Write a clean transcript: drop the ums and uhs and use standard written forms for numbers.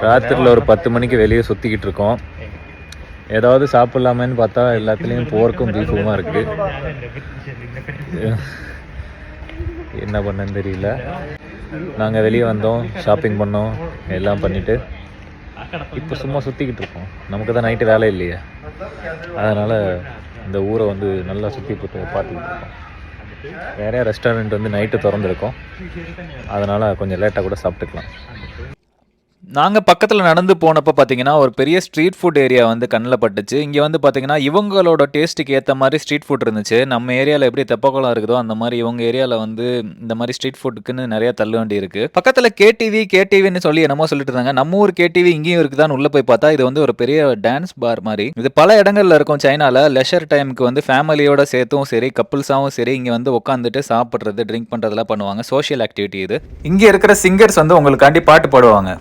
ராத்திரியில் ஒரு 10 மணிக்கு வெளியே சுற்றிக்கிட்டு இருக்கோம். ஏதாவது சாப்பிட்லாமேன்னு பார்த்தா எல்லாத்துலேயும் போர்க்கும் பீஃபுமாக இருக்குது. என்ன பண்ணன்னு தெரியல. நாங்கள் வெளியே வந்தோம், ஷாப்பிங் பண்ணோம், எல்லாம் பண்ணிவிட்டு இப்போ சும்மா சுற்றிக்கிட்டு இருக்கோம். நமக்கு தான் நைட்டு வேலை இல்லையே, அதனால் இந்த ஊரை வந்து நல்லா சுற்றி பார்த்துக்கிட்டு இருக்கோம். நிறையா ரெஸ்டாரண்ட் வந்து நைட்டு திறந்துருக்கோம், அதனால் கொஞ்சம் லேட்டாக கூட சாப்பிட்டுக்கலாம். நாங்கள் பக்கத்தில் நடந்து போனப்போ பார்த்தீங்கன்னா ஒரு பெரிய ஸ்ட்ரீட் ஃபுட் ஏரியா வந்து கண்ணில் பட்டுச்சு. இங்கே வந்து பார்த்தீங்கன்னா இவங்களோட டேஸ்ட்டுக்கு ஏற்ற மாதிரி ஸ்ட்ரீட் ஃபுட் இருந்துச்சு. நம்ம ஏரியாவில் எப்படி தெப்பக்குளம் இருக்குதோ அந்த மாதிரி இவங்க ஏரியாவில் வந்து இந்த மாதிரி ஸ்ட்ரீட் ஃபுட்டுக்குன்னு நிறைய தள்ளு வண்டி இருக்குது. பக்கத்தில் கேடிவின்னு சொல்லி என்னமோ சொல்லிட்டு இருந்தாங்க. நம்ம ஊர் கேடிவி இங்கேயும் இருக்குதான்னு உள்ளே போய் பார்த்தா இது வந்து ஒரு பெரிய டான்ஸ் பார் மாதிரி. இது பல இடங்கள்ல இருக்கும் சைனாவில். லெஷர் டைமுக்கு வந்து ஃபேமிலியோட சேர்த்தும் சரி, கப்புள்ஸாகவும் சரி, இங்கே வந்து உட்காந்துட்டு சாப்பிட்றது, ட்ரிங்க் பண்ணுறதுலாம் பண்ணுவாங்க. சோஷியல் ஆக்டிவிட்டி இது. இங்கே இருக்கிற சிங்கர்ஸ் வந்து உங்களுக்காண்டி பாட்டு பாடுவாங்க.